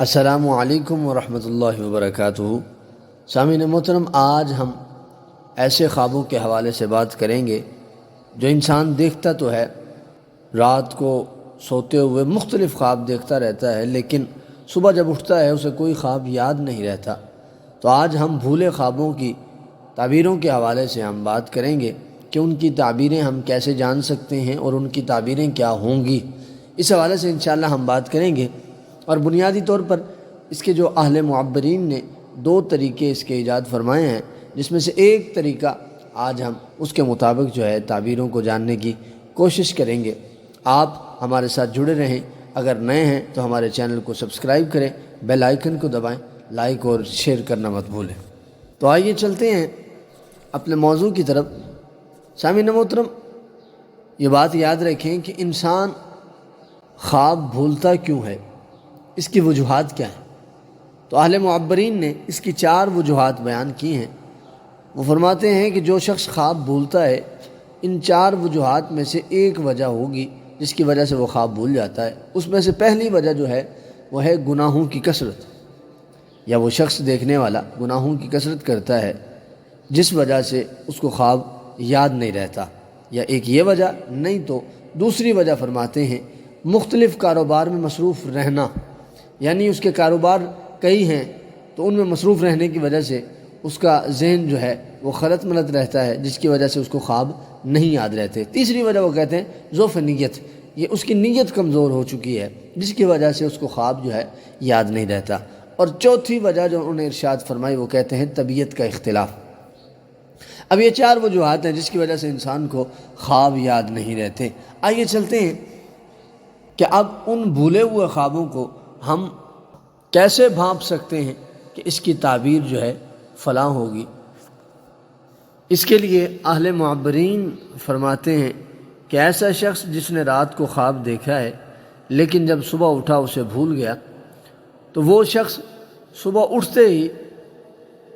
السلام علیکم ورحمۃ اللہ وبرکاتہ۔ سامعین محترم، آج ہم ایسے خوابوں کے حوالے سے بات کریں گے جو انسان دیکھتا تو ہے، رات کو سوتے ہوئے مختلف خواب دیکھتا رہتا ہے، لیکن صبح جب اٹھتا ہے اسے کوئی خواب یاد نہیں رہتا۔ تو آج ہم بھولے خوابوں کی تعبیروں کے حوالے سے ہم بات کریں گے کہ ان کی تعبیریں ہم کیسے جان سکتے ہیں اور ان کی تعبیریں کیا ہوں گی۔ اس حوالے سے انشاءاللہ ہم بات کریں گے، اور بنیادی طور پر اس کے جو اہل معبرین نے دو طریقے اس کے ایجاد فرمائے ہیں، جس میں سے ایک طریقہ آج ہم اس کے مطابق جو ہے تعبیروں کو جاننے کی کوشش کریں گے۔ آپ ہمارے ساتھ جڑے رہیں، اگر نئے ہیں تو ہمارے چینل کو سبسکرائب کریں، بیل آئیکن کو دبائیں، لائک اور شیئر کرنا مت بھولیں۔ تو آئیے چلتے ہیں اپنے موضوع کی طرف۔ سامعین محترم، یہ بات یاد رکھیں کہ انسان خواب بھولتا کیوں ہے، اس کی وجوہات کیا ہیں۔ تو اہل معبرین نے اس کی 4 وجوہات بیان کی ہیں۔ وہ فرماتے ہیں کہ جو شخص خواب بھولتا ہے، ان 4 وجوہات میں سے ایک وجہ ہوگی جس کی وجہ سے وہ خواب بھول جاتا ہے۔ اس میں سے پہلی وجہ جو ہے وہ ہے گناہوں کی کثرت، یا وہ شخص دیکھنے والا گناہوں کی کثرت کرتا ہے جس وجہ سے اس کو خواب یاد نہیں رہتا، یا ایک یہ وجہ، نہیں تو دوسری وجہ فرماتے ہیں مختلف کاروبار میں مصروف رہنا، یعنی اس کے کاروبار کئی ہیں تو ان میں مصروف رہنے کی وجہ سے اس کا ذہن جو ہے وہ خلط ملط رہتا ہے، جس کی وجہ سے اس کو خواب نہیں یاد رہتے۔ تیسری وجہ وہ کہتے ہیں ضعف نیت، یہ اس کی نیت کمزور ہو چکی ہے جس کی وجہ سے اس کو خواب جو ہے یاد نہیں رہتا۔ اور چوتھی وجہ جو انہوں نے ارشاد فرمائی وہ کہتے ہیں طبیعت کا اختلاف۔ اب یہ 4 وجوہات ہیں جس کی وجہ سے انسان کو خواب یاد نہیں رہتے۔ آئیے چلتے ہیں کہ اب ان بھولے ہوئے خوابوں کو ہم کیسے بھانپ سکتے ہیں کہ اس کی تعبیر جو ہے فلاں ہوگی۔ اس کے لیے اہل معبرین فرماتے ہیں کہ ایسا شخص جس نے رات کو خواب دیکھا ہے لیکن جب صبح اٹھا اسے بھول گیا، تو وہ شخص صبح اٹھتے ہی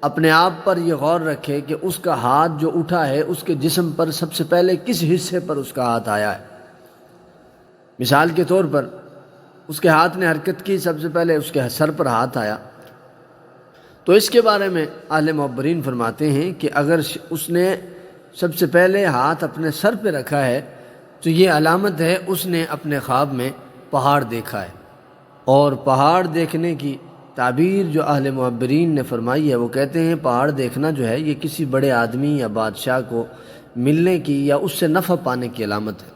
اپنے آپ پر یہ غور رکھے کہ اس کا ہاتھ جو اٹھا ہے اس کے جسم پر سب سے پہلے کس حصے پر اس کا ہاتھ آیا ہے۔ مثال کے طور پر اس کے ہاتھ نے حرکت کی، سب سے پہلے اس کے سر پر ہاتھ آیا، تو اس کے بارے میں اہل معبرین فرماتے ہیں کہ اگر اس نے سب سے پہلے ہاتھ اپنے سر پہ رکھا ہے تو یہ علامت ہے اس نے اپنے خواب میں پہاڑ دیکھا ہے۔ اور پہاڑ دیکھنے کی تعبیر جو اہل معبرین نے فرمائی ہے وہ کہتے ہیں پہاڑ دیکھنا جو ہے یہ کسی بڑے آدمی یا بادشاہ کو ملنے کی یا اس سے نفع پانے کی علامت ہے۔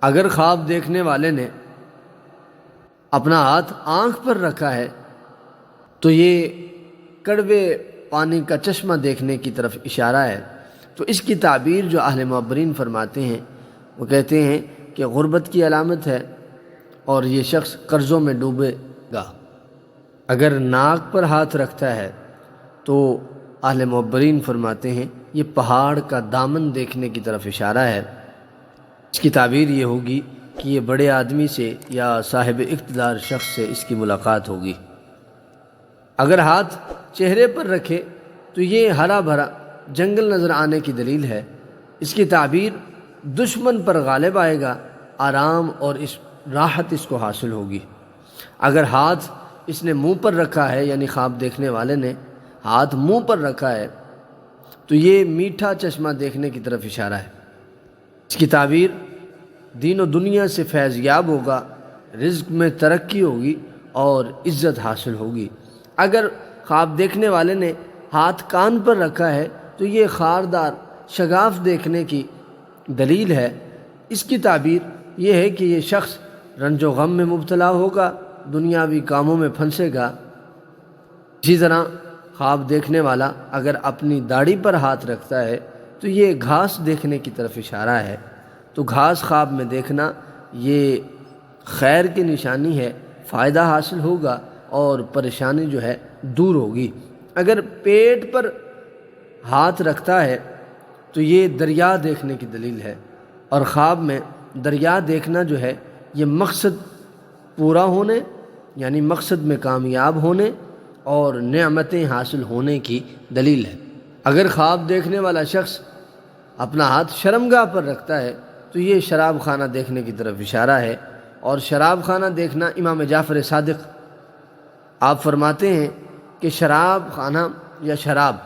اگر خواب دیکھنے والے نے اپنا ہاتھ آنکھ پر رکھا ہے تو یہ کڑوے پانی کا چشمہ دیکھنے کی طرف اشارہ ہے۔ تو اس کی تعبیر جو اہل معبرین فرماتے ہیں وہ کہتے ہیں کہ غربت کی علامت ہے اور یہ شخص قرضوں میں ڈوبے گا۔ اگر ناک پر ہاتھ رکھتا ہے تو اہل معبرین فرماتے ہیں یہ پہاڑ کا دامن دیکھنے کی طرف اشارہ ہے۔ اس کی تعبیر یہ ہوگی کہ یہ بڑے آدمی سے یا صاحب اقتدار شخص سے اس کی ملاقات ہوگی۔ اگر ہاتھ چہرے پر رکھے تو یہ ہرا بھرا جنگل نظر آنے کی دلیل ہے۔ اس کی تعبیر دشمن پر غالب آئے گا، آرام اور راحت اس کو حاصل ہوگی۔ اگر ہاتھ اس نے منہ پر رکھا ہے، یعنی خواب دیکھنے والے نے ہاتھ منہ پر رکھا ہے، تو یہ میٹھا چشمہ دیکھنے کی طرف اشارہ ہے۔ اس کی تعبیر دین و دنیا سے فیض یاب ہوگا، رزق میں ترقی ہوگی اور عزت حاصل ہوگی۔ اگر خواب دیکھنے والے نے ہاتھ کان پر رکھا ہے تو یہ خاردار شگاف دیکھنے کی دلیل ہے۔ اس کی تعبیر یہ ہے کہ یہ شخص رنج و غم میں مبتلا ہوگا، دنیاوی کاموں میں پھنسے گا۔ اسی طرح خواب دیکھنے والا اگر اپنی داڑھی پر ہاتھ رکھتا ہے تو یہ گھاس دیکھنے کی طرف اشارہ ہے۔ تو گھاس خواب میں دیکھنا یہ خیر کی نشانی ہے، فائدہ حاصل ہوگا اور پریشانی جو ہے دور ہوگی۔ اگر پیٹ پر ہاتھ رکھتا ہے تو یہ دریا دیکھنے کی دلیل ہے، اور خواب میں دریا دیکھنا جو ہے یہ مقصد پورا ہونے، یعنی مقصد میں کامیاب ہونے اور نعمتیں حاصل ہونے کی دلیل ہے۔ اگر خواب دیکھنے والا شخص اپنا ہاتھ شرمگاہ پر رکھتا ہے تو یہ شراب خانہ دیکھنے کی طرف اشارہ ہے، اور شراب خانہ دیکھنا امام جعفر صادق آپ فرماتے ہیں کہ شراب خانہ یا شراب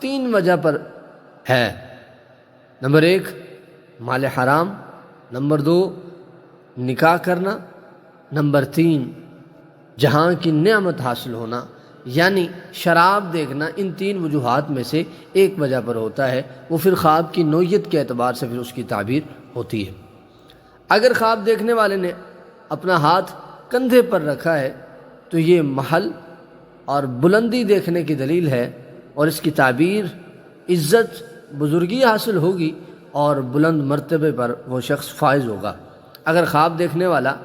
3 وجہ پر ہے۔ نمبر 1 مال حرام، نمبر 2 نکاح کرنا، نمبر 3 جہاں کی نعمت حاصل ہونا۔ یعنی شراب دیکھنا ان 3 وجوہات میں سے ایک وجہ پر ہوتا ہے، وہ پھر خواب کی نوعیت کے اعتبار سے پھر اس کی تعبیر ہوتی ہے۔ اگر خواب دیکھنے والے نے اپنا ہاتھ کندھے پر رکھا ہے تو یہ محل اور بلندی دیکھنے کی دلیل ہے، اور اس کی تعبیر عزت بزرگی حاصل ہوگی اور بلند مرتبے پر وہ شخص فائز ہوگا۔ اگر خواب دیکھنے والا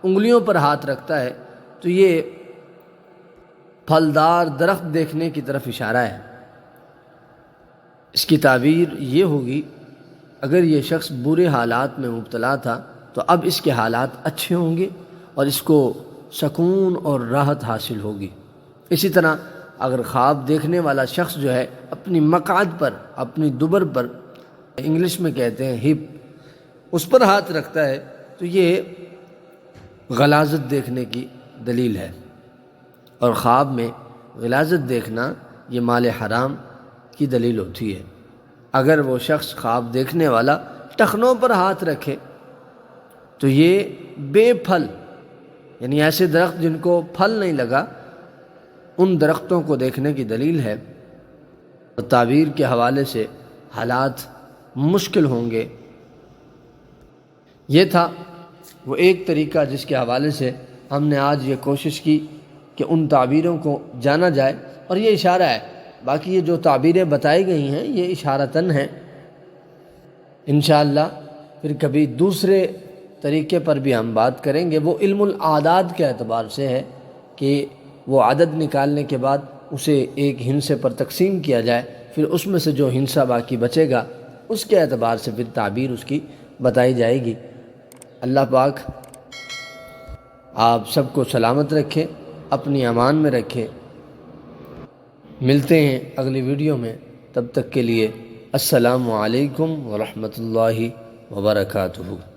انگلیوں پر ہاتھ رکھتا ہے تو یہ پھلدار درخت دیکھنے کی طرف اشارہ ہے۔ اس کی تعبیر یہ ہوگی، اگر یہ شخص برے حالات میں مبتلا تھا تو اب اس کے حالات اچھے ہوں گے اور اس کو سکون اور راحت حاصل ہوگی۔ اسی طرح اگر خواب دیکھنے والا شخص جو ہے اپنی مقعد پر، اپنی دبر پر، انگلش میں کہتے ہیں ہپ، اس پر ہاتھ رکھتا ہے تو یہ غلاظت دیکھنے کی دلیل ہے، اور خواب میں غلاظت دیکھنا یہ مال حرام کی دلیل ہوتی ہے۔ اگر وہ شخص خواب دیکھنے والا ٹخنوں پر ہاتھ رکھے تو یہ بے پھل، یعنی ایسے درخت جن کو پھل نہیں لگا، ان درختوں کو دیکھنے کی دلیل ہے، اور تعبیر کے حوالے سے حالات مشکل ہوں گے۔ یہ تھا وہ ایک طریقہ جس کے حوالے سے ہم نے آج یہ کوشش کی کہ ان تعبیروں کو جانا جائے، اور یہ اشارہ ہے، باقی یہ جو تعبیریں بتائی گئی ہیں یہ اشارتاً ہیں۔ انشاءاللہ پھر کبھی دوسرے طریقے پر بھی ہم بات کریں گے، وہ علم العادات کے اعتبار سے ہے کہ وہ عدد نکالنے کے بعد اسے ایک ہندسے پر تقسیم کیا جائے، پھر اس میں سے جو ہندسہ باقی بچے گا اس کے اعتبار سے پھر تعبیر اس کی بتائی جائے گی۔ اللہ پاک آپ سب کو سلامت رکھے، اپنی امان میں رکھے۔ ملتے ہیں اگلی ویڈیو میں، تب تک کے لیے السلام علیکم ورحمۃ اللہ وبرکاتہ۔